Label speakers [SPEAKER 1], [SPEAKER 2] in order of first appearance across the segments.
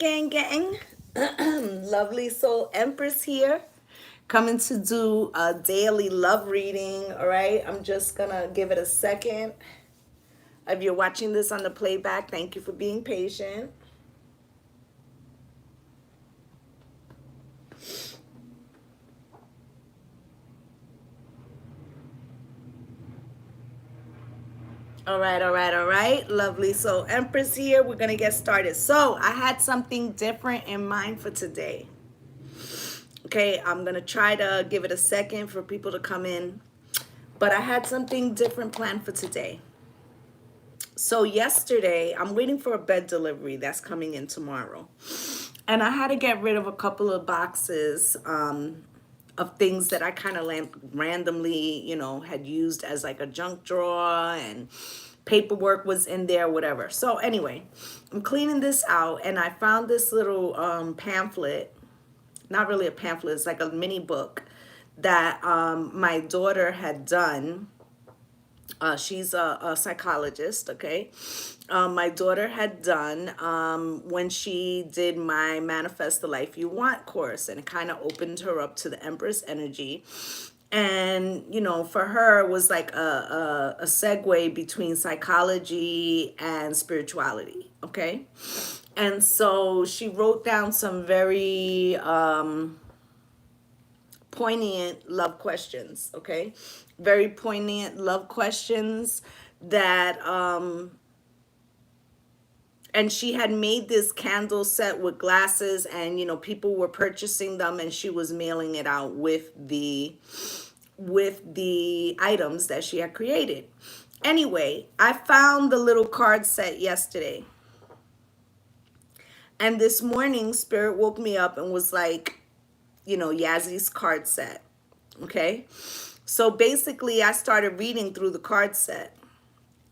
[SPEAKER 1] Gang, gang. Lovely soul Empress here, coming to do a daily love reading. All right, I'm just gonna give it a second. If you're watching this on the playback, thank you for being patient. All right. Lovely soul Empress here. We're gonna get started. So I had something different in mind for today. Okay, I'm gonna try to give it a second for people to come in, but I had something different planned for today. So yesterday, I'm waiting for a bed delivery that's coming in tomorrow. And I had to get rid of a couple of boxes of things that I kind of randomly, had used as like a junk drawer, and paperwork was in there, whatever. So anyway, I'm cleaning this out and I found this little pamphlet. Not really a pamphlet, it's like a mini book that my daughter had done. She's a psychologist, okay? My daughter had done when she did my Manifest the Life You Want course, and it kind of opened her up to the Empress energy. And, for her, it was like a segue between psychology and spirituality, okay? And so she wrote down some very poignant love questions, okay? Very poignant love questions that and she had made this candle set with glasses, and people were purchasing them, and she was mailing it out with the items that she had created. Anyway, I found the little card set yesterday. And this morning, Spirit woke me up and was like, Yazzy's card set. Okay. So basically, I started reading through the card set.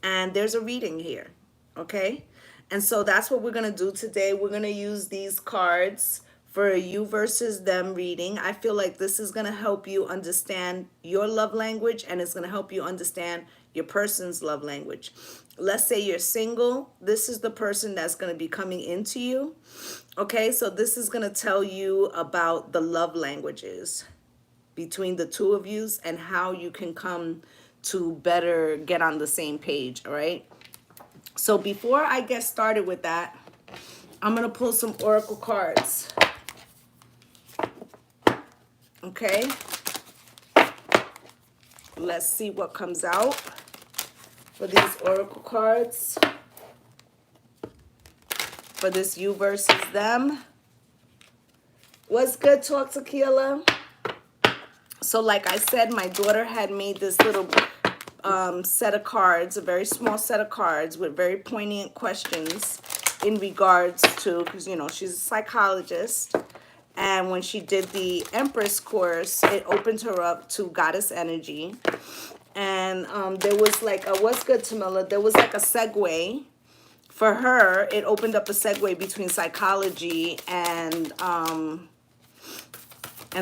[SPEAKER 1] And there's a reading here. Okay. And so that's what we're going to do today. We're going to use these cards for a you versus them reading. I feel like this is going to help you understand your love language, and it's going to help you understand your person's love language. Let's say you're single. This is the person that's going to be coming into you. Okay, so this is going to tell you about the love languages between the two of you and how you can come to better get on the same page, all right? So before I get started with that, I'm going to pull some oracle cards. Okay? Let's see what comes out for these oracle cards. For this you versus them. What's good, Talk Tequila? So like I said, my daughter had made this little set of cards, a very small set of cards with very poignant questions in regards to, because, she's a psychologist. And when she did the Empress course, it opened her up to goddess energy. And there was like a, what's good, Tamila? There was like a segue. For her, it opened up a segue between psychology and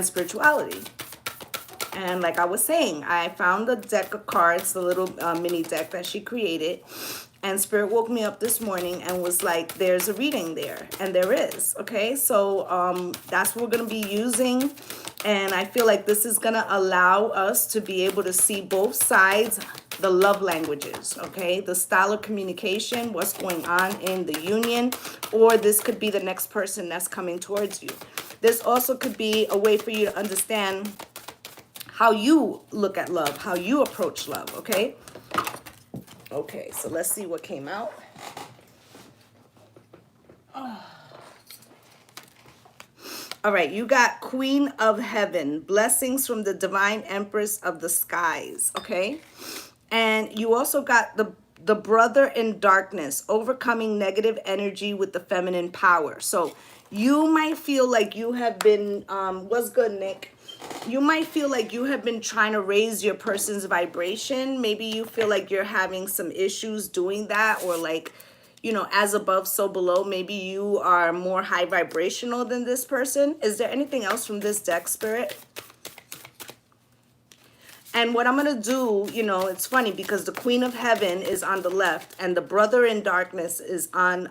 [SPEAKER 1] spirituality. And like I was saying, I found the deck of cards, the little mini deck that she created. And Spirit woke me up this morning and was like, there's a reading there. And there is. Okay, so that's what we're going to be using. And I feel like this is going to allow us to be able to see both sides, the love languages, okay? The style of communication, what's going on in the union, or this could be the next person that's coming towards you. This also could be a way for you to understand how you look at love, how you approach love, okay? Okay, so let's see what came out. All right, you got Queen of Heaven, blessings from the Divine Empress of the Skies, okay? And you also got the Brother in Darkness, overcoming negative energy with the feminine power. So you might feel like you have been, what's good, Nick? You might feel like you have been trying to raise your person's vibration. Maybe you feel like you're having some issues doing that, or like, as above, so below. Maybe you are more high vibrational than this person. Is there anything else from this deck, Spirit? And what I'm going to do, it's funny because the Queen of Heaven is on the left and the Brother in Darkness is on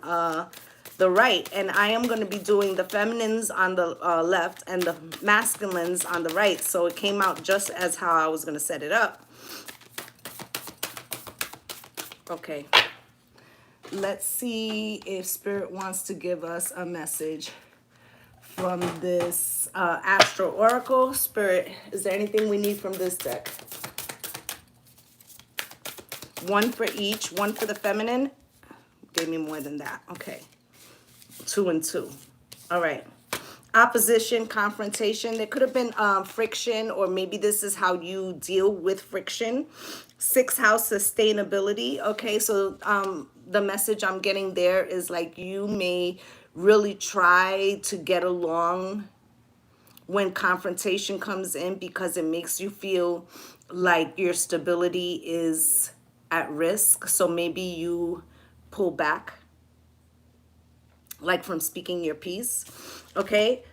[SPEAKER 1] the right. And I am going to be doing the feminines on the left and the masculines on the right. So it came out just as how I was going to set it up. Okay. Let's see if Spirit wants to give us a message from this Astral Oracle. Spirit, is there anything we need from this deck? One for each. One for the feminine. Gave me more than that. Okay. 2 and 2. All right. Opposition, confrontation. There could have been friction, or maybe this is how you deal with friction. 6th house, sustainability. Okay, so the message I'm getting there is like you may really try to get along when confrontation comes in because it makes you feel like your stability is at risk. So maybe you pull back, like from speaking your piece. Okay.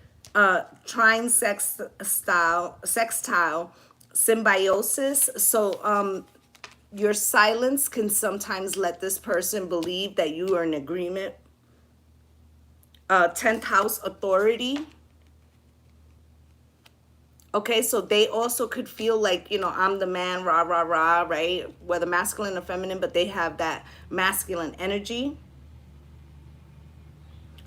[SPEAKER 1] Trine sextile, symbiosis. So your silence can sometimes let this person believe that you are in agreement. 10th house, authority. Okay, so they also could feel like, you know, I'm the man, rah, rah, rah, right? Whether masculine or feminine, but they have that masculine energy.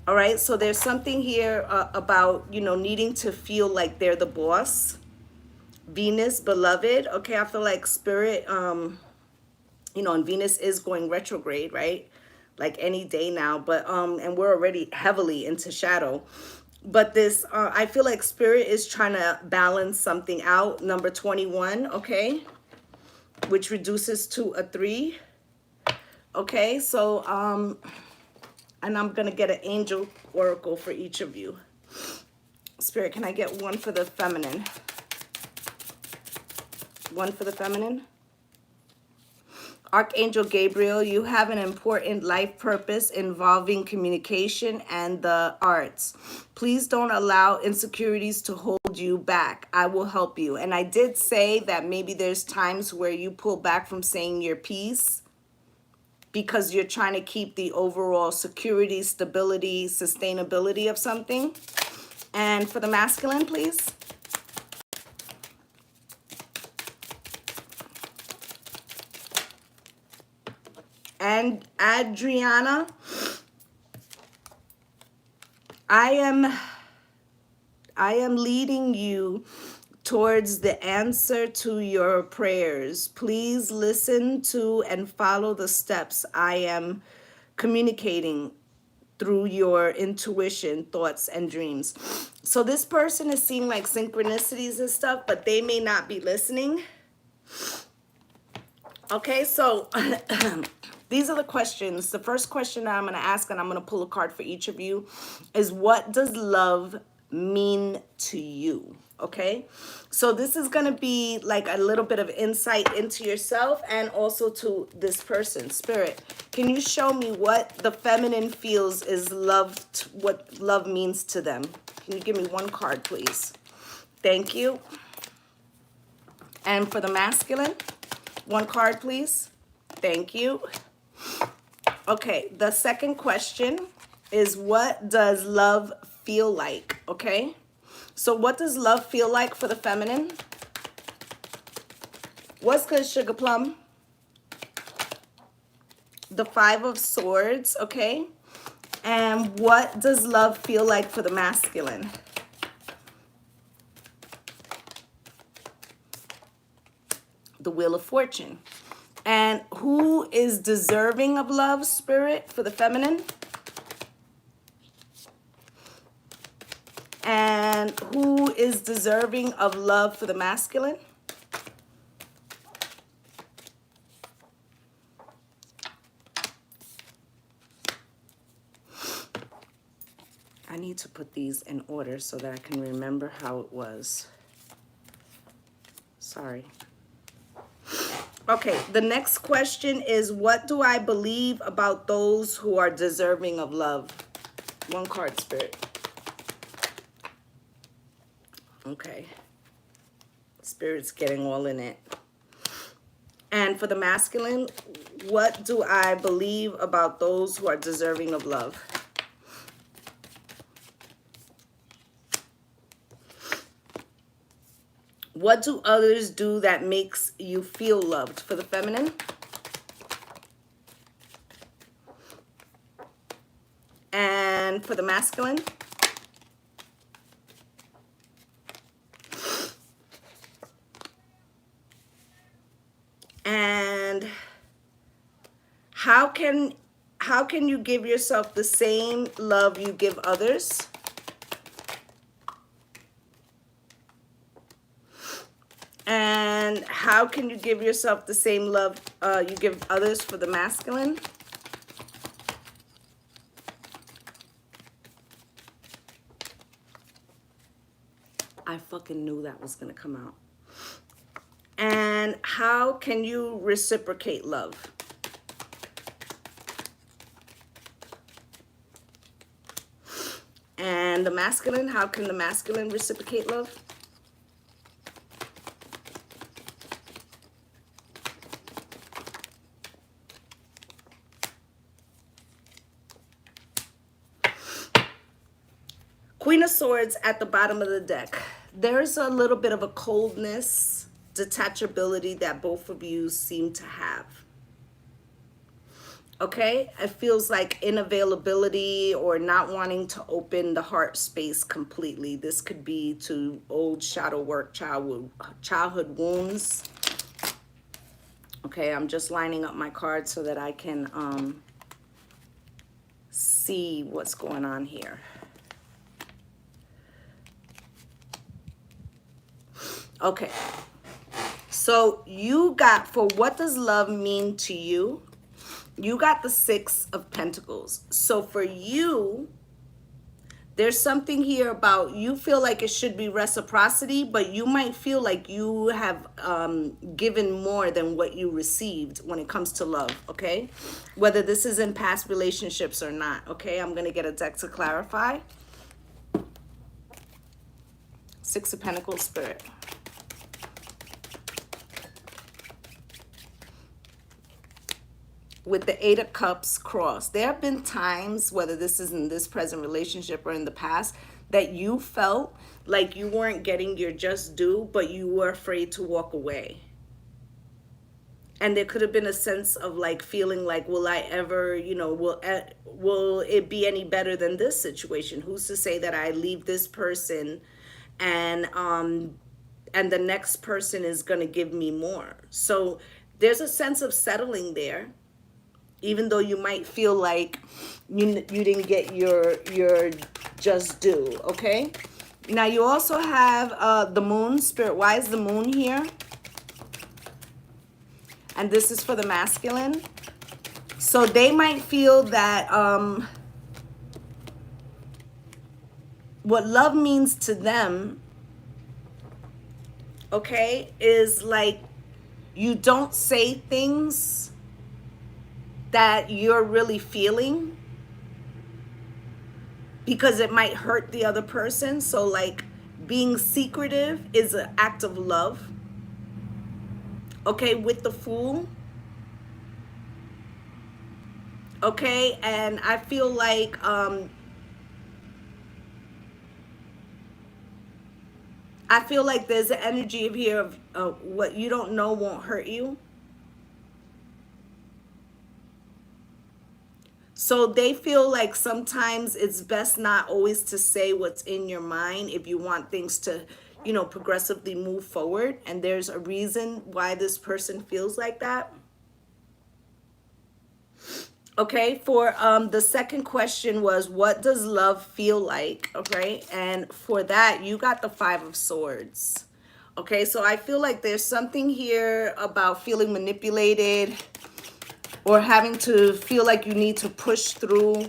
[SPEAKER 1] All right, so there's something here about, you know, needing to feel like they're the boss. Venus, beloved. Okay, I feel like Spirit, you know, and Venus is going retrograde, right? Like any day now, but, and we're already heavily into shadow. But this, I feel like Spirit is trying to balance something out. Number 21, okay? Which reduces to a 3. Okay, so, and I'm going to get an angel oracle for each of you. Spirit, can I get one for the feminine? One for the feminine. Archangel Gabriel, you have an important life purpose involving communication and the arts. Please don't allow insecurities to hold you back. I will help you. And I did say that maybe there's times where you pull back from saying your piece because you're trying to keep the overall security, stability, sustainability of something. And for the masculine, please. And Adriana, I am leading you towards the answer to your prayers. Please listen to and follow the steps I am communicating through your intuition, thoughts, and dreams. So this person is seeing like synchronicities and stuff, but they may not be listening. Okay, so these are the questions. The first question that I'm going to ask, and I'm going to pull a card for each of you, is what does love mean to you? Okay, so this is going to be like a little bit of insight into yourself and also to this person. Spirit, can you show me what the feminine feels is love, what love means to them? Can you give me one card, please? Thank you. And for the masculine, one card, please. Thank you. Okay, the second question is what does love feel like? Okay, so what does love feel like for the feminine? What's good, Sugar Plum? The 5 of Swords, okay? And what does love feel like for the masculine? The Wheel of Fortune. And who is deserving of love, Spirit, for the feminine? And who is deserving of love for the masculine? I need to put these in order so that I can remember how it was. Sorry. Okay, the next question is, what do I believe about those who are deserving of love? One card, Spirit. Okay. Spirit's getting all in it. And for the masculine, what do I believe about those who are deserving of love? What do others do that makes you feel loved? For the feminine. And for the masculine. And how can you give yourself the same love you give others? And how can you give yourself the same love you give others for the masculine? I fucking knew that was going to come out. And how can you reciprocate love? And the masculine, how can the masculine reciprocate love? Queen of Swords at the bottom of the deck. There's a little bit of a coldness, detachability that both of you seem to have. Okay, it feels like inavailability or not wanting to open the heart space completely. This could be to old shadow work, childhood wounds. Okay, I'm just lining up my cards so that I can see what's going on here. Okay, so you got, for what does love mean to you? You got the Six of Pentacles. So for you, there's something here about you feel like it should be reciprocity, but you might feel like you have given more than what you received when it comes to love, okay? Whether this is in past relationships or not, okay? I'm going to get a deck to clarify. Six of Pentacles, Spirit. With the Eight of Cups crossed. There have been times, whether this is in this present relationship or in the past, that you felt like you weren't getting your just due, but you were afraid to walk away. And there could have been a sense of like feeling like, will I ever, you know, will it be any better than this situation? Who's to say that I leave this person and the next person is going to give me more? So there's a sense of settling there. Even though you might feel like you didn't get your just due, okay? Now you also have the moon, Spirit. Why is the moon here? And this is for the masculine. So they might feel that what love means to them, okay, is like you don't say things that you're really feeling because it might hurt the other person. So like being secretive is an act of love. Okay, with the Fool. Okay, and I feel like there's an energy of here of what you don't know won't hurt you. So they feel like sometimes it's best not always to say what's in your mind if you want things to, you know, progressively move forward. And there's a reason why this person feels like that. Okay, for the second question was, what does love feel like? Okay, and for that, you got the Five of Swords. Okay, so I feel like there's something here about feeling manipulated, or having to feel like you need to push through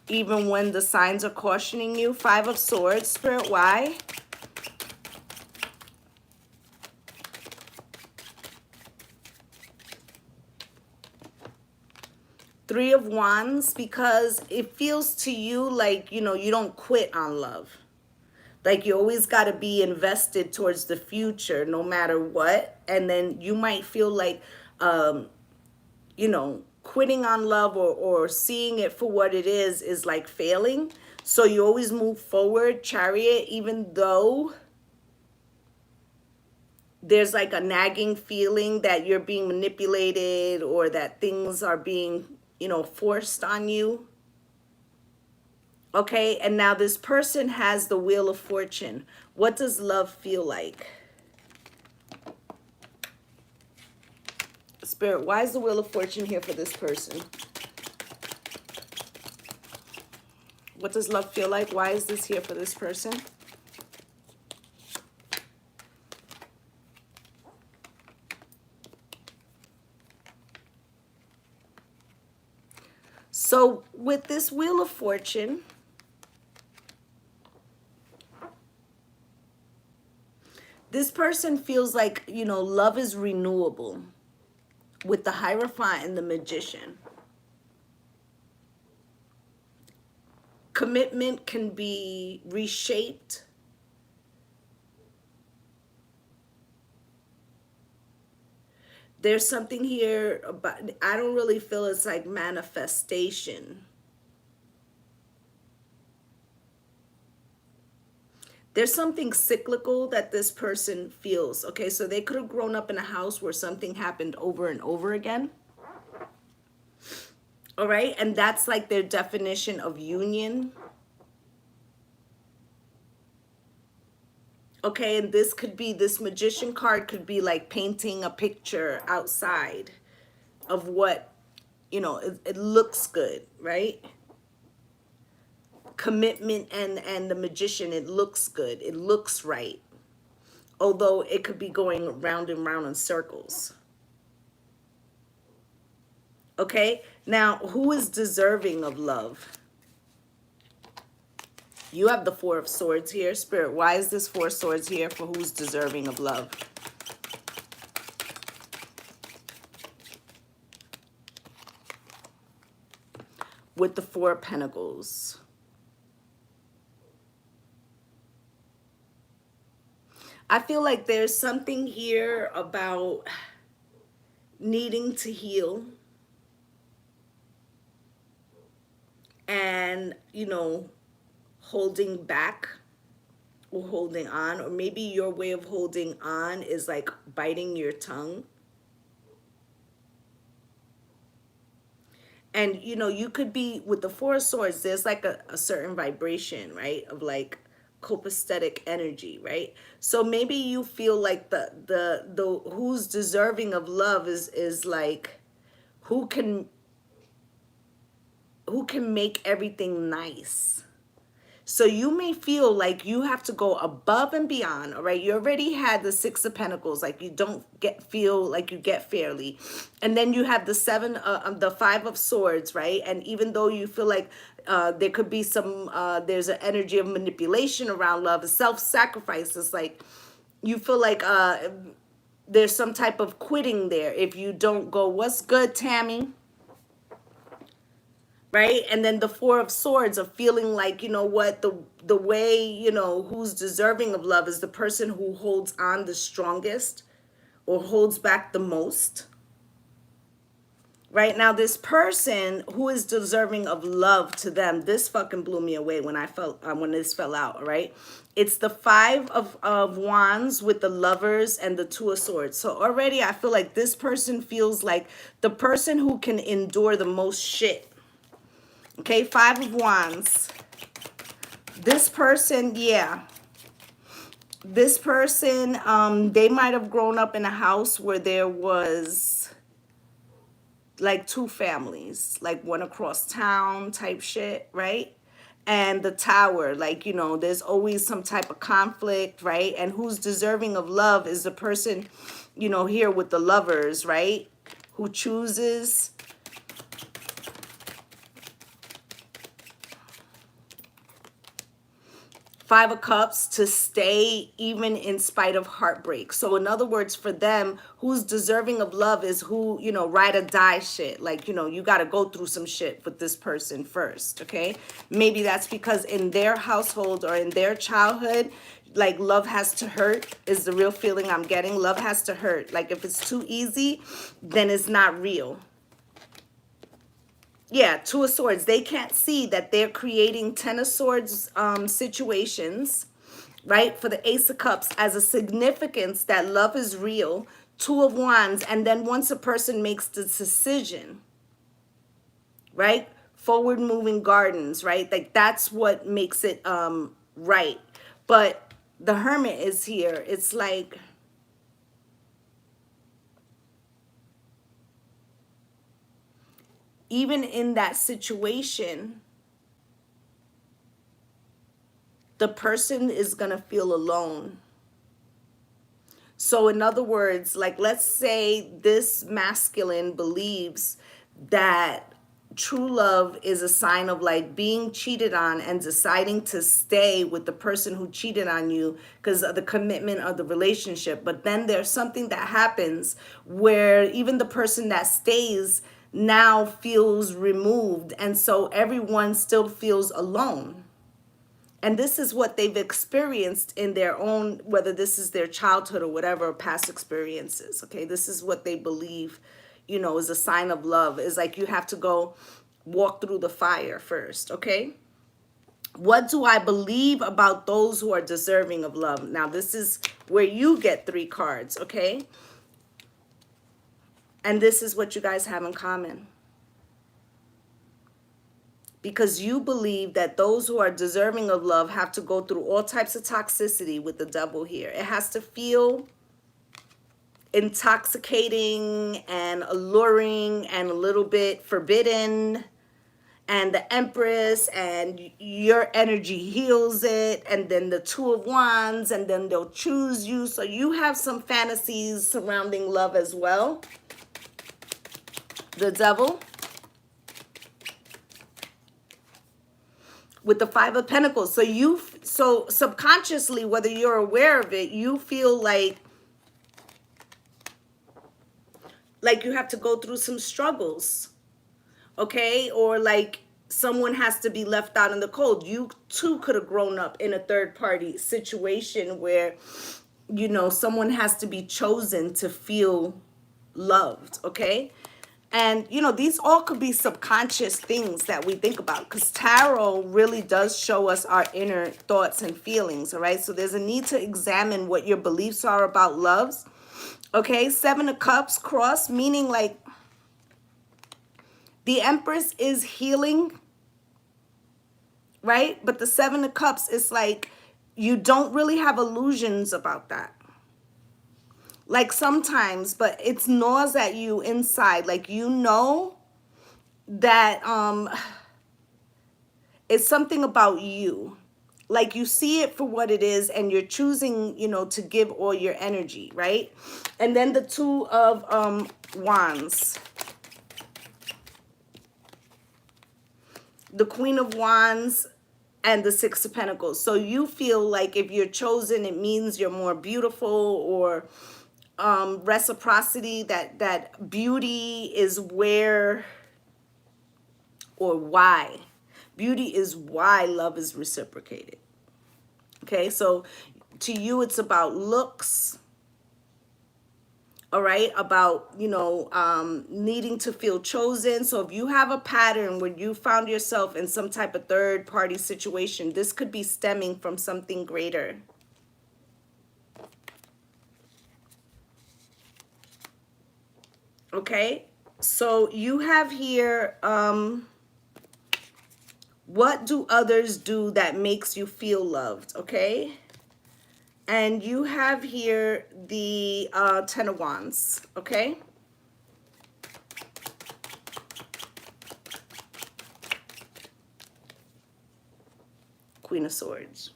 [SPEAKER 1] even when the signs are cautioning you. Five of Swords, Spirit, why? Three of Wands, because it feels to you like, you know, you don't quit on love. Like you always got to be invested towards the future no matter what. And then you might feel like, you know, quitting on love or seeing it for what it is like failing. So you always move forward, Chariot, even though there's like a nagging feeling that you're being manipulated or that things are being, you know, forced on you. Okay, and now this person has the Wheel of Fortune. What does love feel like? Spirit, why is the Wheel of Fortune here for this person? What does love feel like? Why is this here for this person? So with this Wheel of Fortune, this person feels like, you know, love is renewable with the Hierophant and the Magician. Commitment can be reshaped. There's something here about, I don't really feel it's like manifestation. There's something cyclical that this person feels. Okay, so they could have grown up in a house where something happened over and over again. All right, and that's like their definition of union. Okay, and this could be, this Magician card could be like painting a picture outside of what, you know, it looks good, right? Commitment and the Magician, it looks good, it looks right, although it could be going round and round in circles. Okay, now who is deserving of love? You have the Four of Swords here. Spirit, why is this Four of Swords here for who's deserving of love? With the Four of Pentacles. I feel like there's something here about needing to heal. And, you know, holding back or holding on, or maybe your way of holding on is like biting your tongue. And, you know, you could be, with the Four of Swords, there's like a certain vibration, right? Of like copacetic energy, right? So maybe you feel like the who's deserving of love is like who can make everything nice. So you may feel like you have to go above and beyond, all right? You already had the Six of Pentacles, like you don't feel like you get fairly. And then you have the the Five of Swords, right? And even though you feel like there could be some, there's an energy of manipulation around love, self-sacrifice. It's like you feel like there's some type of quitting there if you don't go. What's good, Tammy? Right? And then the Four of Swords of feeling like, you know what, the way, you know, who's deserving of love is the person who holds on the strongest or holds back the most. Right? Now, this person who is deserving of love to them, this fucking blew me away when I felt, when this fell out, all right? It's the Five of Wands with the Lovers and the Two of Swords. So already I feel like this person feels like the person who can endure the most shit. Okay, Five of Wands. This person, yeah. This person, they might have grown up in a house where there was like two families, like one across town type shit, right? And the Tower, like, you know, there's always some type of conflict, right? And who's deserving of love is the person, you know, here with the Lovers, right? Who chooses Five of Cups to stay even in spite of heartbreak. So in other words, for them, who's deserving of love is who, you know, ride or die shit. Like, you know, you got to go through some shit with this person first, okay? Maybe that's because in their household or in their childhood, like love has to hurt is the real feeling I'm getting. Love has to hurt. Like if it's too easy, then it's not real. Yeah, Two of Swords. They can't see that they're creating Ten of Swords situations right? For the Ace of Cups, as a significance that love is real. Two of Wands, and then once a person makes the decision, right? Forward moving gardens, right? Like that's what makes it right. But the Hermit is here. It's like, even in that situation, the person is going to feel alone. So in other words, like let's say this masculine believes that true love is a sign of like being cheated on and deciding to stay with the person who cheated on you because of the commitment of the relationship. But then there's something that happens where even the person that stays now feels removed, and so everyone still feels alone. And this is what they've experienced in their own, whether this is their childhood or whatever past experiences. Okay, this is what they believe, you know, is a sign of love. Is like you have to go walk through the fire first. Okay, what do I believe about those who are deserving of love? Now this is where you get 3 cards. Okay, and this is what you guys have in common. Because you believe that those who are deserving of love have to go through all types of toxicity with the Devil here. It has to feel intoxicating and alluring and a little bit forbidden. And the Empress, and your energy heals it. And then the Two of Wands, and then they'll choose you. So you have some fantasies surrounding love as well. The Devil. With the 5 of Pentacles. So subconsciously, whether you're aware of it, you feel like you have to go through some struggles. Okay? Or like someone has to be left out in the cold. You too could have grown up in a third party situation where, you know, someone has to be chosen to feel loved. Okay? And, you know, these all could be subconscious things that we think about, because tarot really does show us our inner thoughts and feelings, all right? So there's a need to examine what your beliefs are about loves, okay? 7 of Cups cross, meaning like the Empress is healing, right? But the 7 of Cups is like you don't really have illusions about that. Like sometimes, but it gnaws at you inside. Like, you know that it's something about you. Like you see it for what it is and you're choosing, you know, to give all your energy, right? And then the 2 of Wands. The Queen of Wands and the 6 of Pentacles. So you feel like if you're chosen, it means you're more beautiful, or reciprocity, that beauty is where, or why. Beauty is why love is reciprocated. Okay, so to you it's about looks, all right, about, you know, needing to feel chosen. So if you have a pattern where you found yourself in some type of third party situation, this could be stemming from something greater. Okay, so you have here, what do others do that makes you feel loved? Okay, and you have here the 10 of Wands. Okay, Queen of Swords.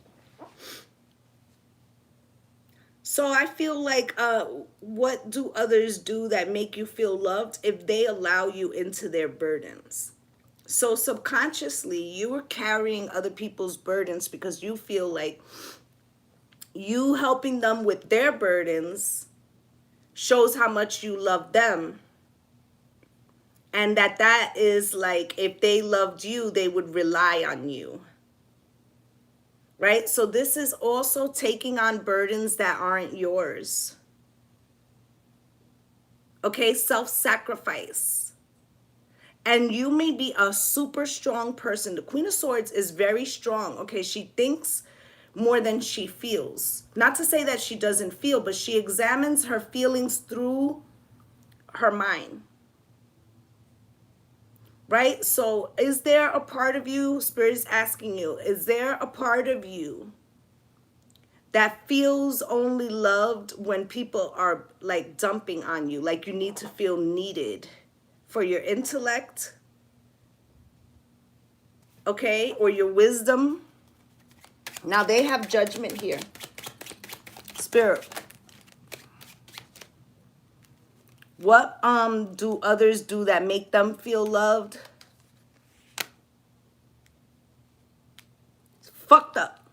[SPEAKER 1] So I feel like, what do others do that make you feel loved? If they allow you into their burdens. So subconsciously, you are carrying other people's burdens because you feel like you helping them with their burdens shows how much you love them. And that is like, if they loved you, they would rely on you. Right? So this is also taking on burdens that aren't yours. Okay? Self-sacrifice. And you may be a super strong person. The Queen of Swords is very strong. Okay? She thinks more than she feels. Not to say that she doesn't feel, but she examines her feelings through her mind. Right? So is there a part of you, Spirit is asking you, is there a part of you that feels only loved when people are like dumping on you, like you need to feel needed for your intellect, okay, or your wisdom? Now they have judgment here. Spirit, what do others do that make them feel loved? It's fucked up.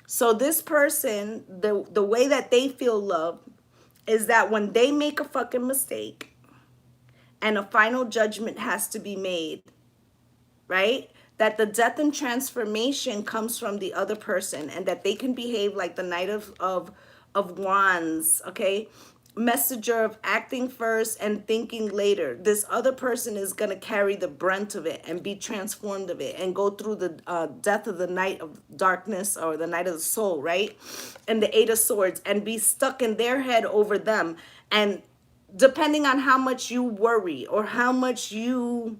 [SPEAKER 1] So this person, the way that they feel loved is that when they make a fucking mistake and a final judgment has to be made, right? That the death and transformation comes from the other person, and that they can behave like the Knight of Wands, okay? Messenger of acting first and thinking later. This other person is going to carry the brunt of it and be transformed of it and go through the death of the night of darkness, or the night of the soul, right? And the Eight of Swords, and be stuck in their head over them. And depending on how much you worry or how much you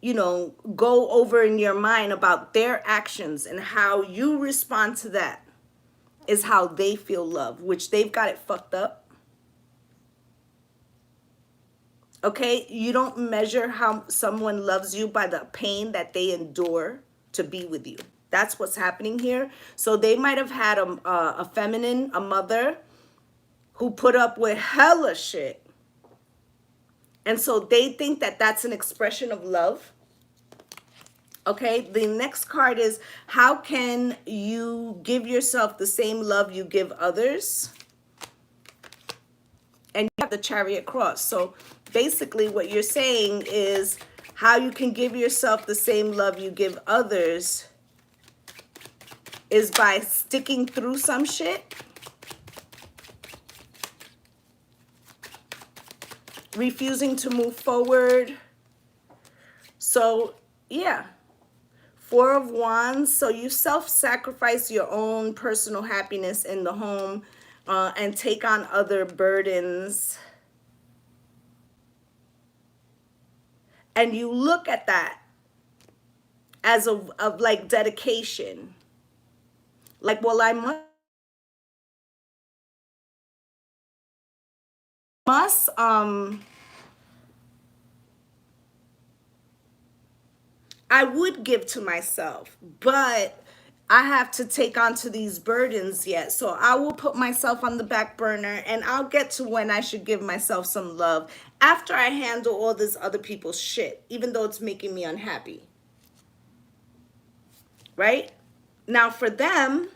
[SPEAKER 1] know, go over in your mind about their actions and how you respond to that, is how they feel love, which they've got it fucked up. Okay? You don't measure how someone loves you by the pain that they endure to be with you. That's what's happening here. So they might have had a feminine, a mother, who put up with hella shit. And so they think that that's an expression of love. Okay, the next card is, how can you give yourself the same love you give others? And you have the Chariot cross. So basically what you're saying is how you can give yourself the same love you give others is by sticking through some shit, refusing to move forward. So yeah. Four of Wands, so you self-sacrifice your own personal happiness in the home and take on other burdens. And you look at that as of like dedication. Like, well, I must I would give to myself, but I have to take on to these burdens yet. So I will put myself on the back burner, and I'll get to when I should give myself some love after I handle all this other people's shit, even though it's making me unhappy. Right? Now for them,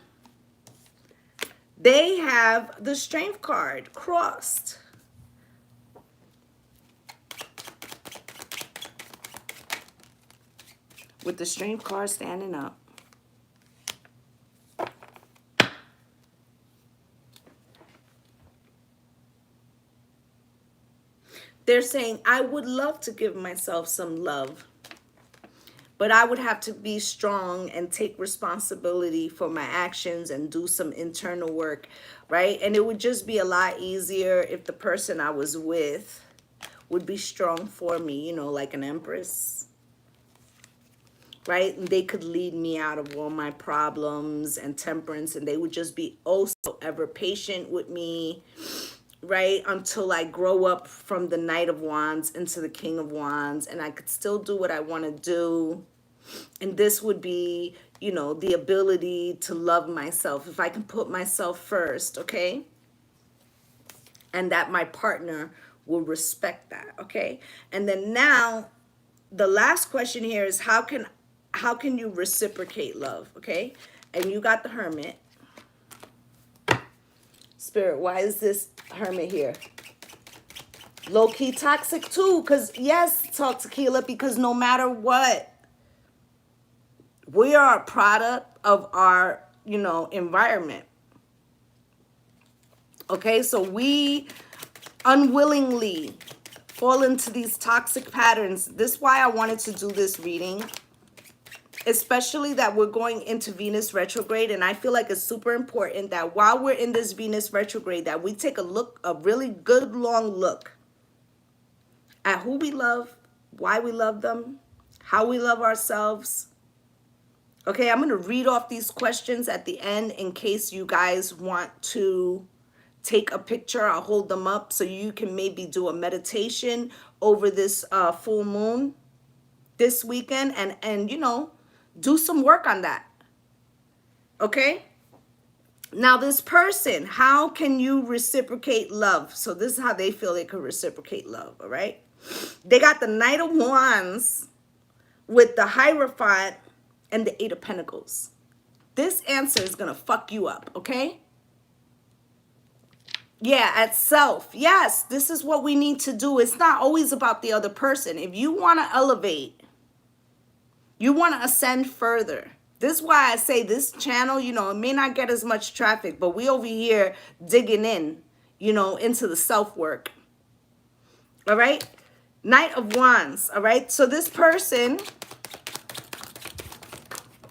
[SPEAKER 1] they have the Strength card crossed. With the Strength card standing up. They're saying, I would love to give myself some love, but I would have to be strong and take responsibility for my actions and do some internal work, right? And it would just be a lot easier if the person I was with would be strong for me, you know, like an Empress. Right? And they could lead me out of all my problems, and Temperance, and they would just be oh so ever patient with me, right? Until I grow up from the Knight of Wands into the King of Wands, and I could still do what I want to do. And this would be, you know, the ability to love myself if I can put myself first, okay? And that my partner will respect that, okay? And then now, the last question here is, how can you reciprocate love, okay? And you got the Hermit. Spirit, why is this Hermit here? Low-key toxic too, because yes, talk tequila, because no matter what, we are a product of our, you know, environment. Okay, so we unwillingly fall into these toxic patterns. This is why I wanted to do this reading. especially that we're going into Venus retrograde. And I feel like it's super important that while we're in this Venus retrograde, that we take a really good long look at who we love, why we love them, how we love ourselves. Okay, I'm going to read off these questions at the end in case you guys want to take a picture. I'll hold them up so you can maybe do a meditation over this full moon this weekend and you know, do some work on that. Okay? Now this person, how can you reciprocate love? So this is how they feel they could reciprocate love, all right? They got the Knight of Wands with the Hierophant and the Eight of Pentacles. This answer is going to fuck you up, okay? Yeah, at self. Yes, this is what we need to do. It's not always about the other person. If you want to elevate, you want to ascend further. This is why I say this channel, you know, it may not get as much traffic, but we over here digging in, you know, into the self-work. All right? Knight of Wands. All right? So this person,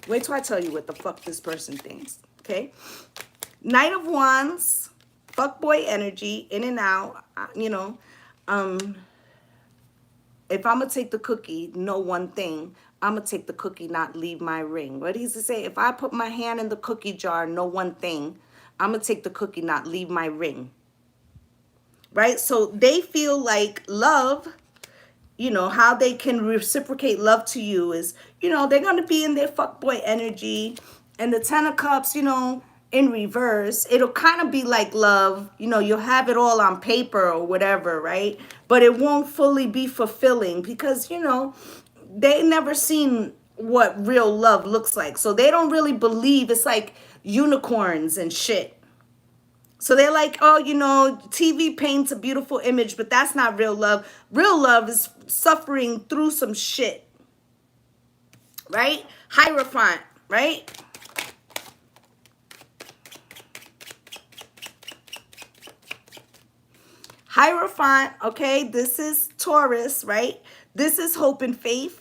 [SPEAKER 1] wait till I tell you what the fuck this person thinks. Okay? Knight of Wands, fuckboy energy, in and out. You know, if I'm going to take the cookie, know one thing. I'm going to take the cookie, not leave my ring. What does he say? If I put my hand in the cookie jar, know one thing. I'm going to take the cookie, not leave my ring. Right? So they feel like love, you know, how they can reciprocate love to you is, you know, they're going to be in their fuckboy energy. And the Ten of Cups, you know, in reverse, it'll kind of be like love. You know, you'll have it all on paper or whatever, right? But it won't fully be fulfilling because, you know, they never seen what real love looks like. So they don't really believe it's like unicorns and shit. So they're like, oh, you know, TV paints a beautiful image, but that's not real love. Real love is suffering through some shit. Right? Hierophant, right? Hierophant, okay, this is Taurus, right? This is hope and faith.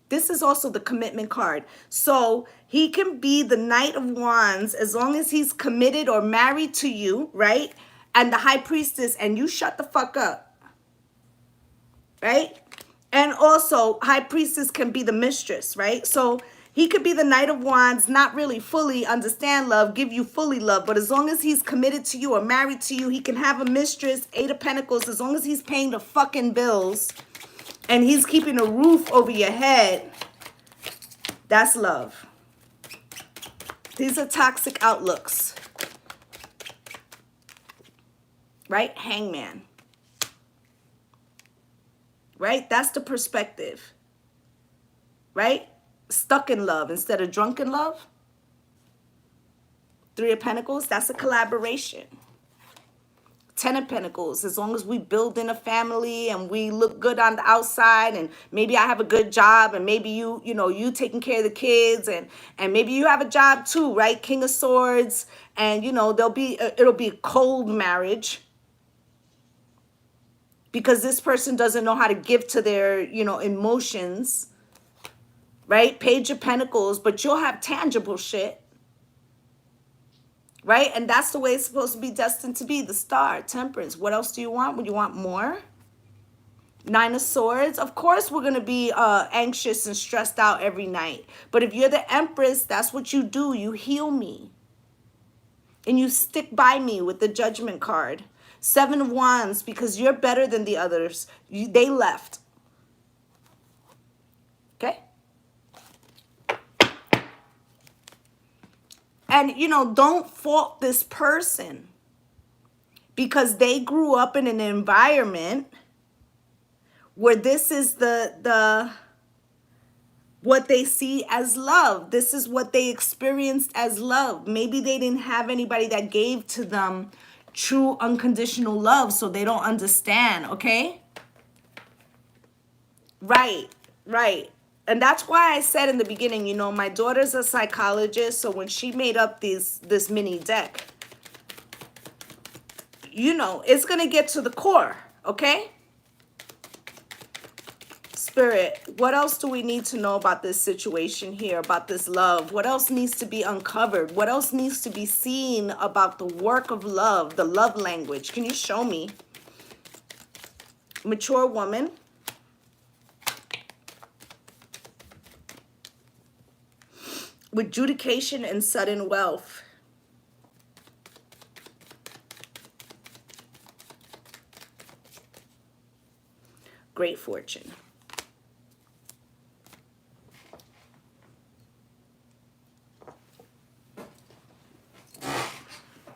[SPEAKER 1] This is also the commitment card. So he can be the Knight of Wands as long as he's committed or married to you, right? And the High Priestess, and you shut the fuck up, right? And also, High Priestess can be the mistress, right? So he could be the Knight of Wands, not really fully understand love, give you fully love. But as long as he's committed to you or married to you, he can have a mistress, Eight of Pentacles, as long as he's paying the fucking bills. And he's keeping a roof over your head. That's love. These are toxic outlooks. Right? Hangman. Right? That's the perspective. Right? Stuck in love instead of drunk in love. Three of Pentacles. That's a collaboration. Ten of Pentacles, as long as we build in a family and we look good on the outside, and maybe I have a good job, and maybe you know, you taking care of the kids, and maybe you have a job too, right? King of Swords, and you know, it'll be a cold marriage because this person doesn't know how to give to their, you know, emotions, right? Page of Pentacles, but you'll have tangible shit. Right? And that's the way it's supposed to be destined to be. The Star, Temperance. What else do you want? Would you want more? Nine of Swords. Of course, we're going to be anxious and stressed out every night. But if you're the Empress, that's what you do. You heal me. And you stick by me with the Judgment card. Seven of Wands, because you're better than the others. They left. Okay? And, you know, don't fault this person because they grew up in an environment where this is what they see as love. This is what they experienced as love. Maybe they didn't have anybody that gave to them true unconditional love, so they don't understand, okay? Right, right. And that's why I said in the beginning, you know, my daughter's a psychologist, so when she made up this mini deck, you know, it's going to get to the core, okay? Spirit, what else do we need to know about this situation here, about this love? What else needs to be uncovered? What else needs to be seen about the work of love, the love language? Can you show me? Mature woman. With adjudication and sudden wealth. Great fortune.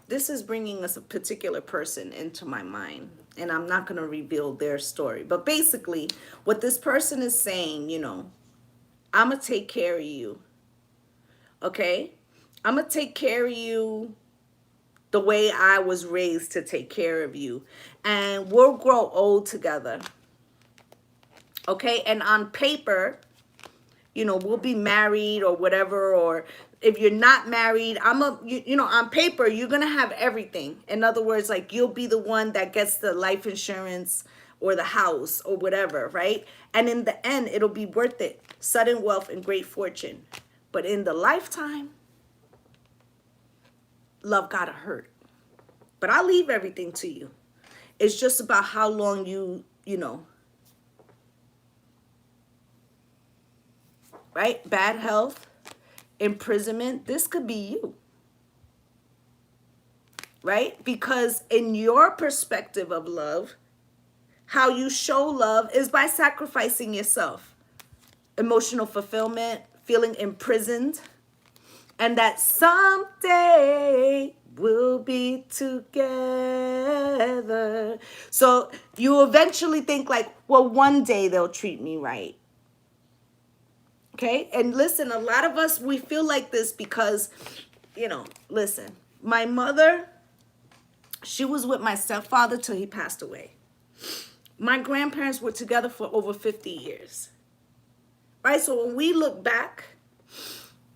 [SPEAKER 1] This is bringing us a particular person into my mind, and I'm not going to reveal their story. But basically, what this person is saying, you know, I'm going to take care of you. Okay? I'm going to take care of you the way I was raised to take care of you. And we'll grow old together. Okay? And on paper, you know, we'll be married or whatever, or if you're not married, you know, on paper, you're going to have everything. In other words, like you'll be the one that gets the life insurance or the house or whatever, right? And in the end, it'll be worth it. Sudden wealth and great fortune. But in the lifetime, love gotta hurt. But I'll leave everything to you. It's just about how long you know, right? Bad health, imprisonment. This could be you, right? Because in your perspective of love, how you show love is by sacrificing yourself. Emotional fulfillment, feeling imprisoned, and that someday we'll be together. So you eventually think like, well, one day they'll treat me right. Okay? And listen, a lot of us, we feel like this because, you know, listen, my mother, she was with my stepfather till he passed away. My grandparents were together for over 50 years. Right? So when we look back,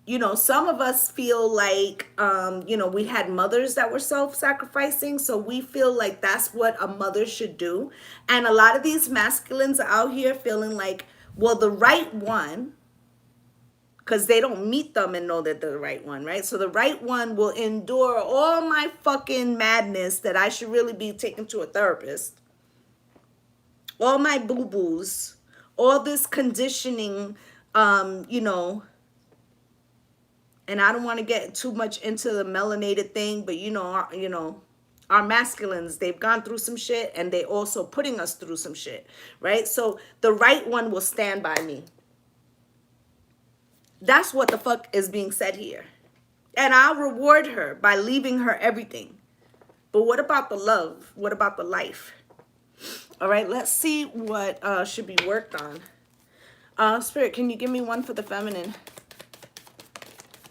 [SPEAKER 1] you know, some of us feel like, you know, we had mothers that were self-sacrificing. So we feel like that's what a mother should do. And a lot of these masculines are out here feeling like, well, the right one, because they don't meet them and know that they're the right one, right? So the right one will endure all my fucking madness that I should really be taken to a therapist. All my boo-boos, all this conditioning, you know, and I don't want to get too much into the melanated thing, but you know, our masculines, they've gone through some shit and they also putting us through some shit, right? So the right one will stand by me. That's what the fuck is being said here. And I'll reward her by leaving her everything. But what about the love? What about the life? All right, let's see what should be worked on. Spirit, can you give me one for the feminine?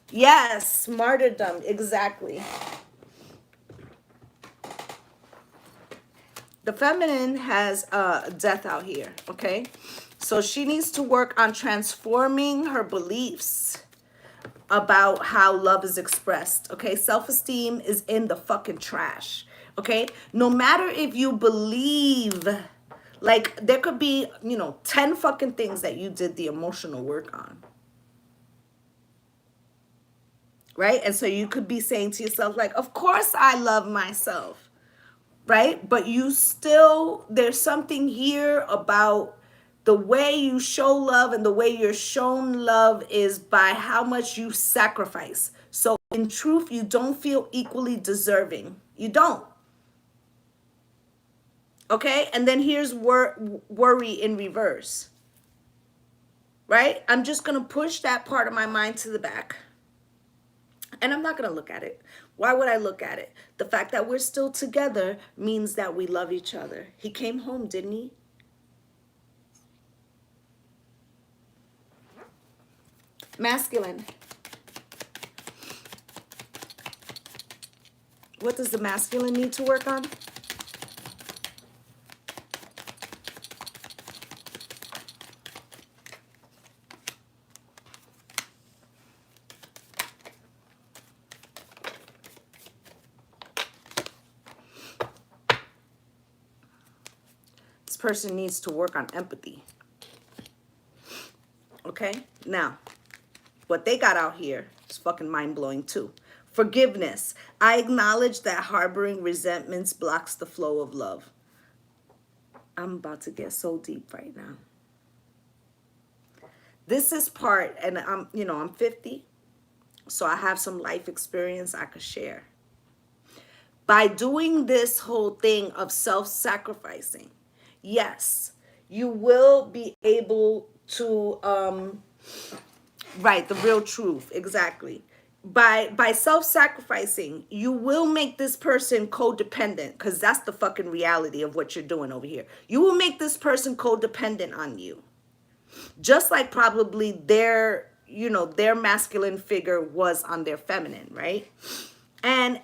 [SPEAKER 1] Yes, martyrdom, exactly. The feminine has death out here, okay? So she needs to work on transforming her beliefs about how love is expressed, okay? Self-esteem is in the fucking trash, okay? No matter if you believe, like there could be, you know, 10 fucking things that you did the emotional work on. Right? And so you could be saying to yourself, like, of course I love myself, right? But you still, there's something here about the way you show love, and the way you're shown love is by how much you sacrifice. So in truth, you don't feel equally deserving. You don't. Okay? And then here's worry in reverse. Right? I'm just going to push that part of my mind to the back. And I'm not going to look at it. Why would I look at it? The fact that we're still together means that we love each other. He came home, didn't he? Masculine. What does the masculine need to work on? This person needs to work on empathy. Okay? Now, what they got out here is fucking mind-blowing too. Forgiveness. I acknowledge that harboring resentments blocks the flow of love. I'm about to get so deep right now. This is part, and I'm 50, so I have some life experience I could share. By doing this whole thing of self-sacrificing, yes, you will be able to, right, the real truth, exactly. By self-sacrificing, you will make this person codependent, because that's the fucking reality of what you're doing over here. You will make this person codependent on you. Just like probably their masculine figure was on their feminine, right? And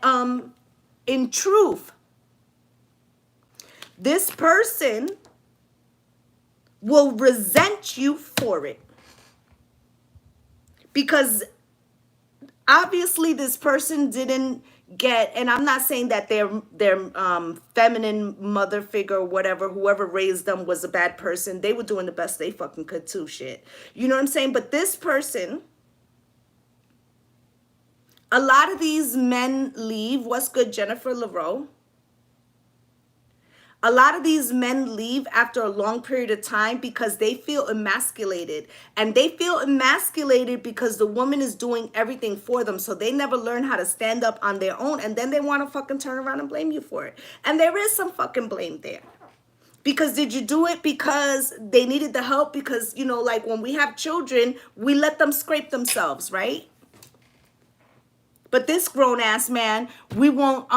[SPEAKER 1] in truth, this person will resent you for it. Because obviously this person didn't get, and I'm not saying that their feminine mother figure or whatever, whoever raised them was a bad person. They were doing the best they fucking could too, shit. You know what I'm saying? But this person, a lot of these men leave. What's good, Jennifer LaRoe? A lot of these men leave after a long period of time because they feel emasculated. And they feel emasculated because the woman is doing everything for them. So they never learn how to stand up on their own. And then they want to fucking turn around and blame you for it. And there is some fucking blame there. Because did you do it because they needed the help? Because, like when we have children, we let them scrape themselves, right? But this grown-ass man, we won't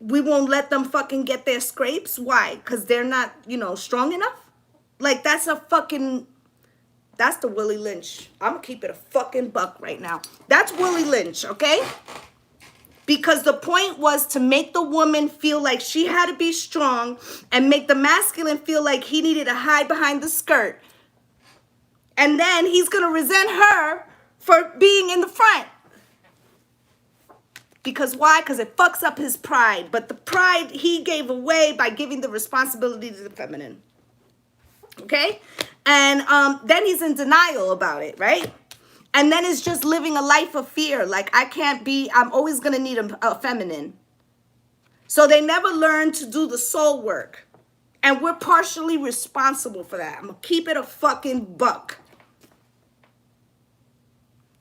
[SPEAKER 1] let them fucking get their scrapes. Why? Because they're not, strong enough? Like, that's the Willie Lynch. I'm going to keep it a fucking buck right now. That's Willie Lynch, okay? Because the point was to make the woman feel like she had to be strong and make the masculine feel like he needed to hide behind the skirt. And then he's going to resent her for being in the front. Because why? Because it fucks up his pride. But the pride he gave away by giving the responsibility to the feminine. Okay? And then he's in denial about it, right? And then it's just living a life of fear. Like, I'm always going to need a feminine. So they never learn to do the soul work. And we're partially responsible for that. I'm going to keep it a fucking buck.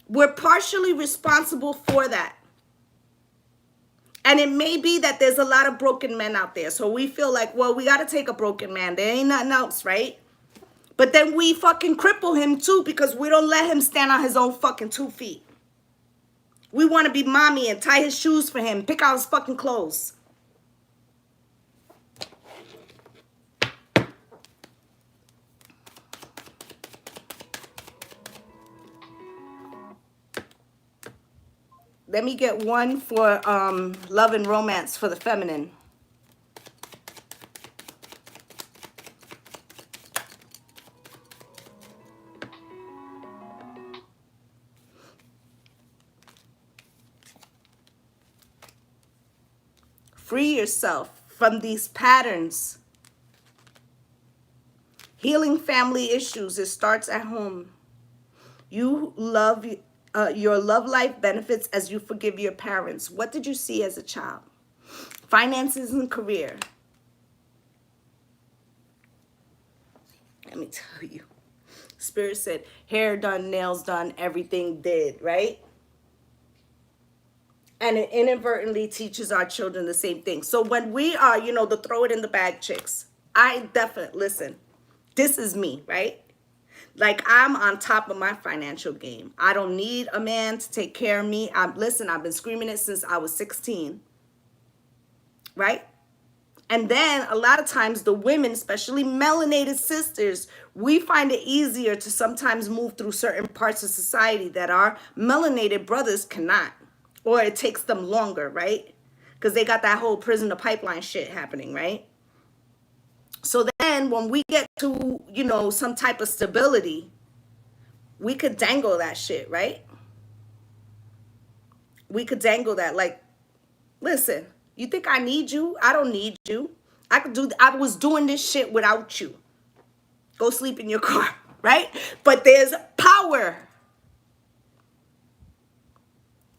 [SPEAKER 1] We're partially responsible for that. And it may be that there's a lot of broken men out there. So we feel like, well, we got to take a broken man. There ain't nothing else, right? But then we fucking cripple him too because we don't let him stand on his own fucking 2 feet. We want to be mommy and tie his shoes for him, pick out his fucking clothes. Let me get one for love and romance for the feminine. Free yourself from these patterns. Healing family issues, it starts at home. Your love life benefits as you forgive your parents. What did you see as a child? Finances and career. Let me tell you. Spirit said, hair done, nails done, everything did, right? And it inadvertently teaches our children the same thing. So when we are, the throw it in the bag chicks, I definitely, listen, this is me, right? Like, I'm on top of my financial game. I don't need a man to take care of me. I've been screaming it since I was 16, right? And then a lot of times the women, especially melanated sisters, we find it easier to sometimes move through certain parts of society that our melanated brothers cannot. Or it takes them longer, right? Because they got that whole prison to pipeline shit happening, right? So then when we get to, some type of stability, we could dangle that shit, right? We could dangle that. Like, listen, you think I need you? I don't need you. I was doing this shit without you. Go sleep in your car. right? But there's power,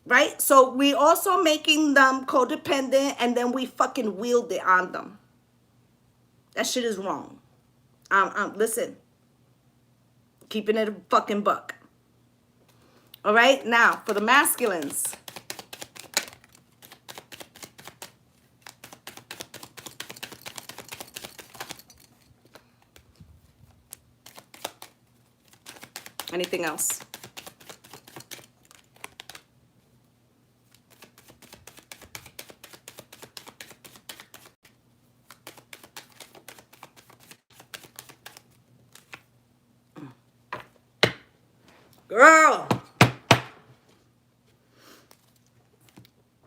[SPEAKER 1] right? So we also making them codependent, and then we fucking wield it on them. That shit is wrong. Listen, keeping it a fucking buck. All right, now for the masculines. Anything else? Girl,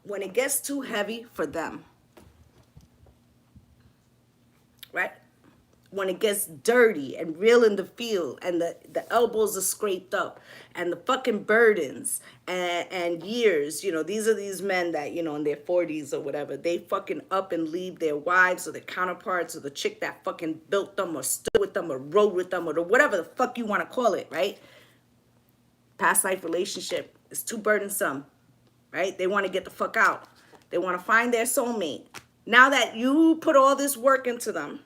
[SPEAKER 1] when it gets too heavy for them, right? When it gets dirty and real in the field, and the elbows are scraped up, and the fucking burdens and years, you know, these are these men that, you know, in their 40s or whatever, they fucking up and leave their wives or their counterparts or the chick that fucking built them or stood with them or rode with them or whatever the fuck you want to call it, right? Past life relationship is too burdensome, right? They want to get the fuck out. They want to find their soulmate. Now that you put all this work into them,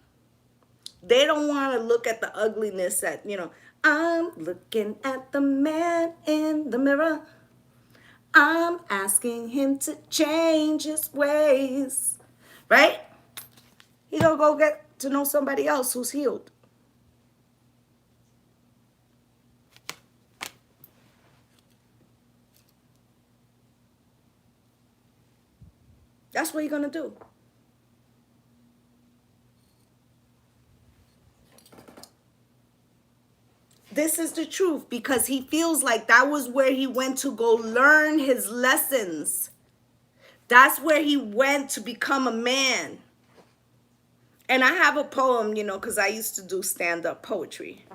[SPEAKER 1] they don't want to look at the ugliness that, you know, I'm looking at the man in the mirror. I'm asking him to change his ways, right? He gonna go get to know somebody else who's healed. That's what you're gonna do. This is the truth, because he feels like that was where he went to go learn his lessons. That's where he went to become a man. And I have a poem, you know, because I used to do stand-up poetry,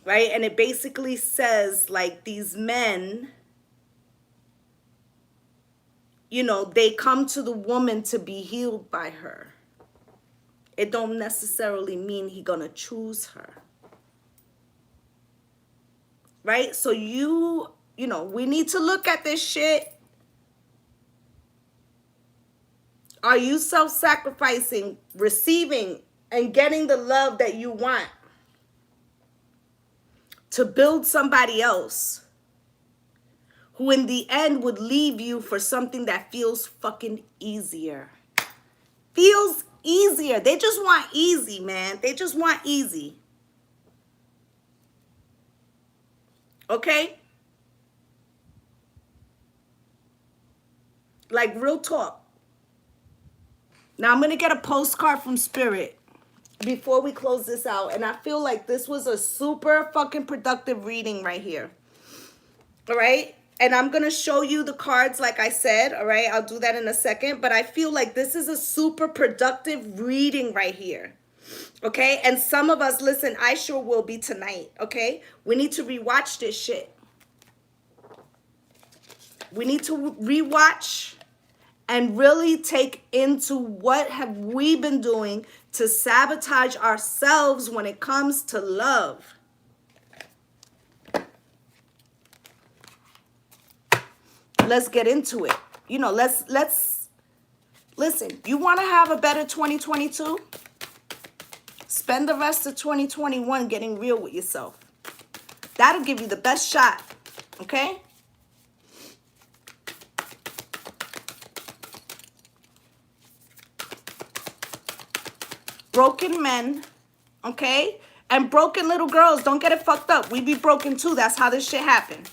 [SPEAKER 1] right? And it basically says, like, these men, you know, they come to the woman to be healed by her. It don't necessarily mean he gonna choose her. Right? So you know, we need to look at this shit. Are you self-sacrificing, receiving, and getting the love that you want to build somebody else who in the end would leave you for something that feels fucking easier? Feels easier. They just want easy, man. They just want easy. Okay? Like, real talk. Now, I'm going to get a postcard from Spirit before we close this out. And I feel like this was a super fucking productive reading right here. All right? And I'm going to show you the cards like I said. All right? I'll do that in a second. But I feel like this is a super productive reading right here. Okay? And some of us, listen, I sure will be tonight. Okay? We need to rewatch this shit. We need to rewatch and really take into what have we been doing to sabotage ourselves when it comes to love. Let's get into it. You know, let's listen. You want to have a better 2022? Spend the rest of 2021 getting real with yourself. That'll give you the best shot. Okay? Broken men, okay? And broken little girls, don't get it fucked up. We be broken too. That's how this shit happened.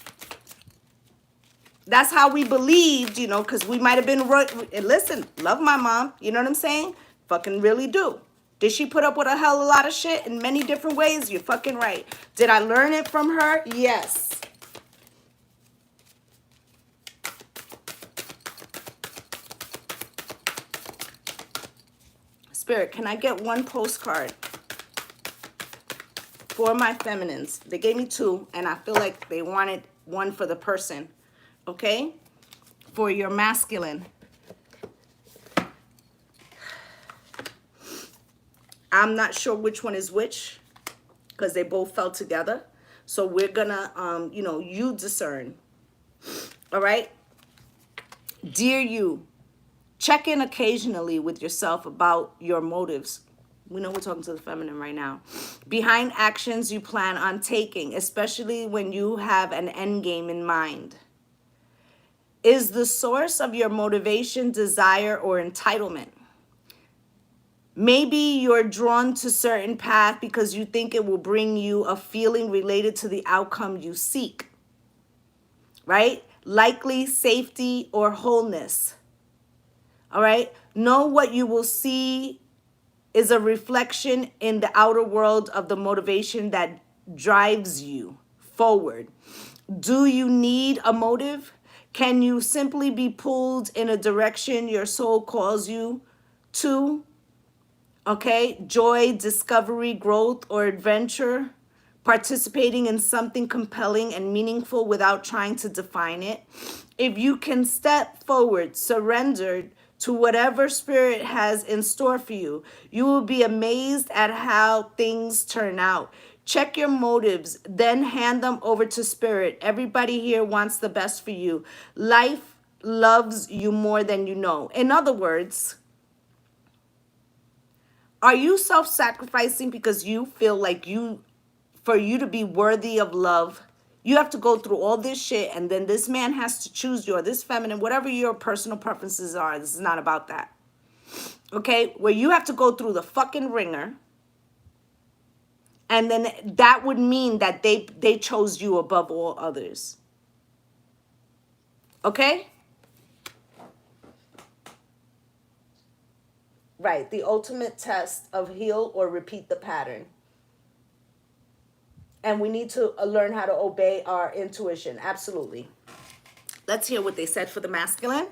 [SPEAKER 1] That's how we believed, you know, because we might have been, listen, love my mom, you know what I'm saying? Fucking really do. Did she put up with a hell of a lot of shit in many different ways? You're fucking right. Did I learn it from her? Yes. Spirit, can I get one postcard for my feminines? They gave me two, and I feel like they wanted one for the person, okay? For your masculine. I'm not sure which one is which. because they both fell together. So we're gonna, you know, you discern. All right. Dear you, check in occasionally with yourself about your motives. We know we're talking to the feminine right now. Behind actions you plan on taking, especially when you have an end game in mind. Is the source of your motivation desire or entitlement? Maybe you're drawn to certain path because you think it will bring you a feeling related to the outcome you seek, right? Likely safety or wholeness. All right. Know what you will see is a reflection in the outer world of the motivation that drives you forward. Do you need a motive? Can you simply be pulled in a direction your soul calls you to? Okay, joy, discovery, growth, or adventure, participating in something compelling and meaningful without trying to define it. If you can step forward, surrendered to whatever spirit has in store for you, you will be amazed at how things turn out. Check your motives, then hand them over to spirit. Everybody here wants the best for you. Life loves you more than you know. In other words, are you self-sacrificing because you feel like for you to be worthy of love, you have to go through all this shit and then this man has to choose you, or this feminine, whatever your personal preferences are. This is not about that. Okay? Where you have to go through the fucking ringer, and then that would mean that they chose you above all others. Okay? Right. The ultimate test of heal or repeat the pattern. And we need to learn how to obey our intuition. Absolutely. Let's hear what they said for the masculine.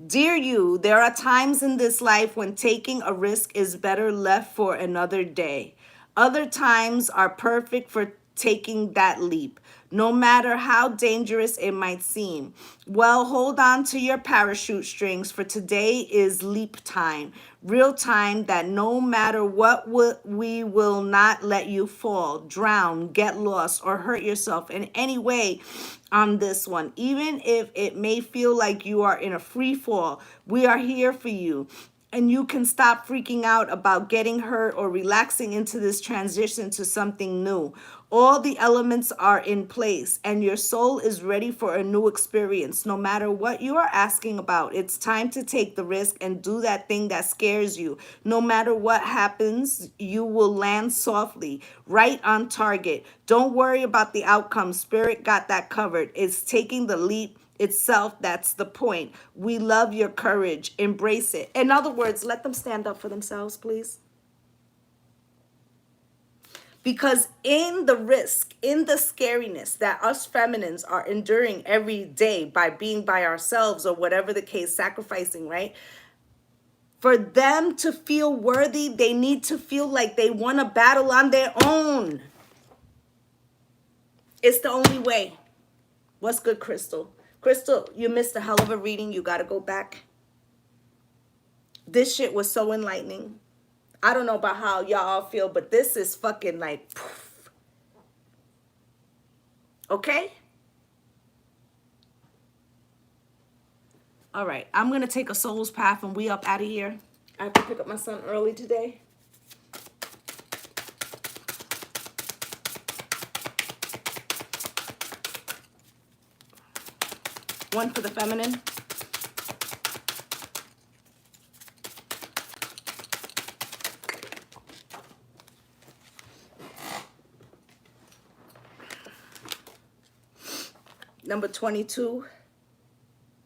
[SPEAKER 1] Dear you, there are times in this life when taking a risk is better left for another day. Other times are perfect for taking that leap, no matter how dangerous it might seem. Well, hold on to your parachute strings, for today is leap time. Real time that no matter what, we will not let you fall, drown, get lost, or hurt yourself in any way on this one. Even if it may feel like you are in a free fall, we are here for you. And you can stop freaking out about getting hurt or relaxing into this transition to something new. All the elements are in place and your soul is ready for a new experience. No matter what you are asking about, it's time to take the risk and do that thing that scares you. No matter what happens, you will land softly, right on target. Don't worry about the outcome. Spirit got that covered. It's taking the leap itself that's the point. We love your courage. Embrace it. In other words, let them stand up for themselves, please. Because in the risk, in the scariness that us feminines are enduring every day by being by ourselves or whatever the case, sacrificing, right? For them to feel worthy, they need to feel like they won a battle on their own. It's the only way. What's good, Crystal? Crystal, you missed a hell of a reading. You got to go back. This shit was so enlightening. I don't know about how y'all all feel, but this is fucking like, poof. Okay? All right. I'm going to take a soul's path and we up out of here. I have to pick up my son early today. One for the feminine. Number 22,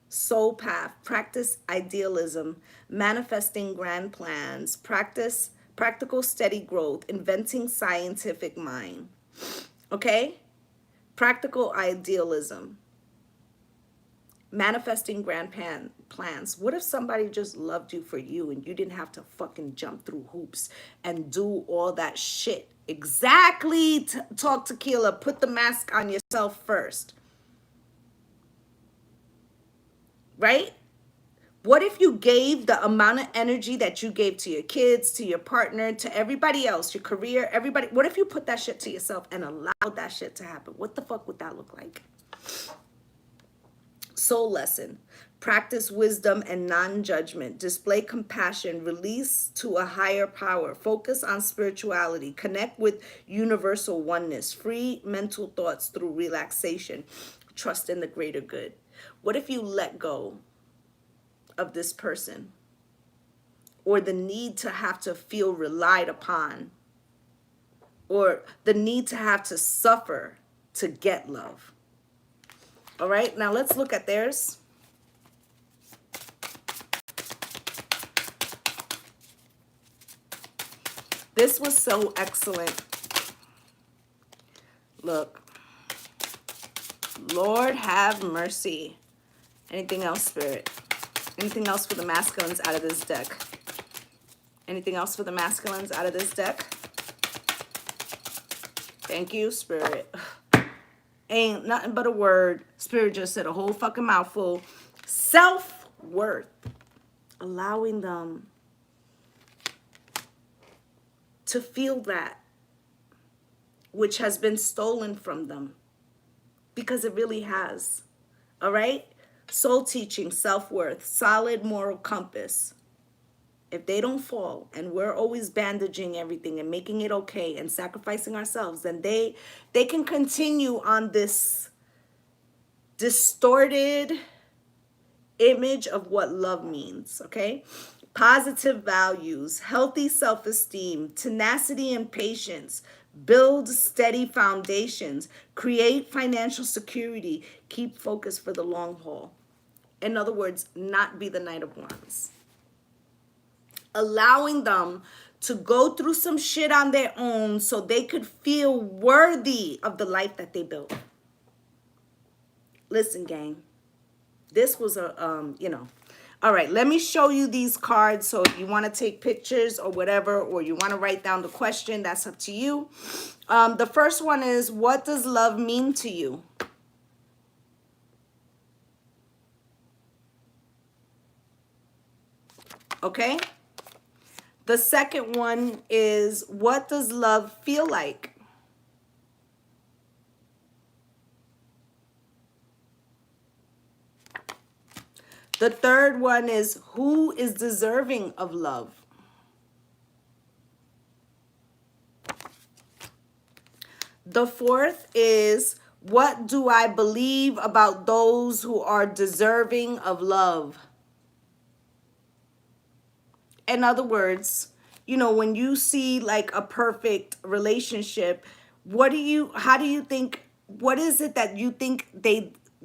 [SPEAKER 1] soul path. Practice idealism, manifesting grand plans, practice practical steady growth, inventing scientific mind. Okay? Practical idealism, manifesting grand plans. What if somebody just loved you for you and you didn't have to fucking jump through hoops and do all that shit? Exactly. Talk tequila. Put the mask on yourself first. Right? What if you gave the amount of energy that you gave to your kids, to your partner, to everybody else, your career, everybody? What if you put that shit to yourself and allowed that shit to happen? What the fuck would that look like? Soul lesson. Practice wisdom and non-judgment. Display compassion. Release to a higher power. Focus on spirituality. Connect with universal oneness. Free mental thoughts through relaxation. Trust in the greater good. What if you let go of this person, or the need to have to feel relied upon, or the need to have to suffer to get love? All right, now let's look at theirs. This was so excellent. Look. Lord have mercy. Anything else, Spirit? Anything else for the masculines out of this deck? Anything else for the masculines out of this deck? Thank you, Spirit. Ain't nothing but a word. Spirit just said a whole fucking mouthful. Self-worth. Allowing them to feel that which has been stolen from them. Because it really has. All right? Soul teaching, self-worth, solid moral compass. If they don't fall and we're always bandaging everything and making it okay and sacrificing ourselves, then they can continue on this distorted image of what love means, okay? Positive values, healthy self-esteem, tenacity and patience, build steady foundations, create financial security, keep focus for the long haul. In other words, not be the Knight of Wands. Allowing them to go through some shit on their own so they could feel worthy of the life that they built. Listen, gang, this was a, all right, let me show you these cards. So if you want to take pictures or whatever, or you want to write down the question, that's up to you. The first one is, what does love mean to you? Okay. The second one is, what does love feel like? The third one is, who is deserving of love? The fourth is, what do I believe about those who are deserving of love? In other words, when you see like a perfect relationship, how do you think, what is it that you think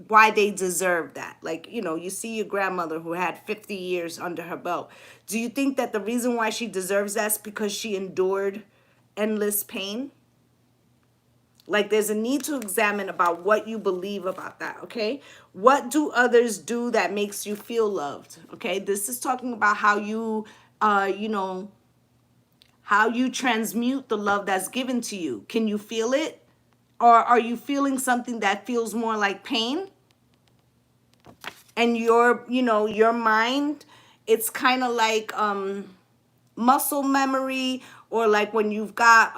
[SPEAKER 1] why they deserve that? Like, you see your grandmother who had 50 years under her belt. Do you think that the reason why she deserves that is because she endured endless pain? Like, there's a need to examine about what you believe about that, okay? What do others do that makes you feel loved, okay? This is talking about how you, how you transmute the love that's given to you. Can you feel it? Or are you feeling something that feels more like pain? And your mind, it's kind of like muscle memory, or like when you've got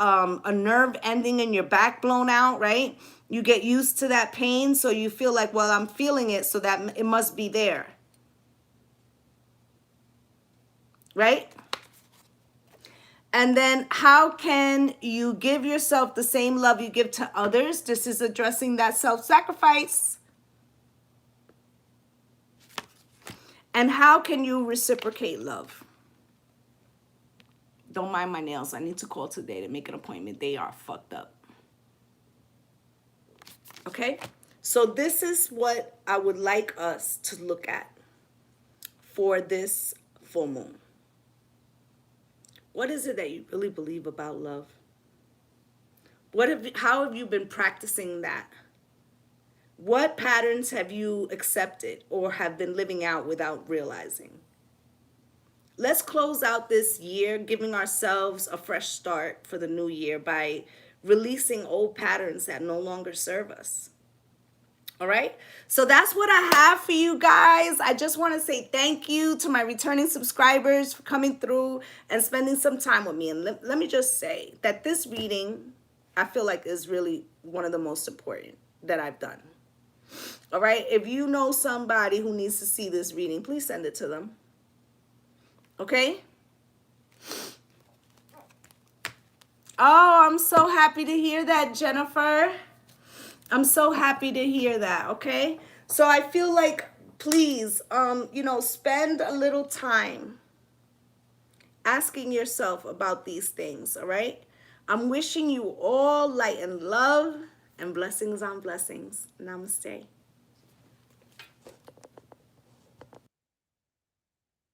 [SPEAKER 1] a nerve ending in your back blown out, right? You get used to that pain, so you feel like, well, I'm feeling it, so that it must be there. Right? And then, how can you give yourself the same love you give to others? This is addressing that self-sacrifice. And how can you reciprocate love? Don't mind my nails. I need to call today to make an appointment. They are fucked up. Okay? So this is what I would like us to look at for this full moon. What is it that you really believe about love? How have you been practicing that? What patterns have you accepted or have been living out without realizing? Let's close out this year giving ourselves a fresh start for the new year by releasing old patterns that no longer serve us. All right. So that's what I have for you guys. I just want to say thank you to my returning subscribers for coming through and spending some time with me. And let me just say that this reading, I feel like, is really one of the most important that I've done. All right. If you know somebody who needs to see this reading, please send it to them. Okay. Oh, I'm so happy to hear that, Jennifer. I'm so happy to hear that, okay? So I feel like, please, spend a little time asking yourself about these things, all right? I'm wishing you all light and love and blessings on blessings. Namaste.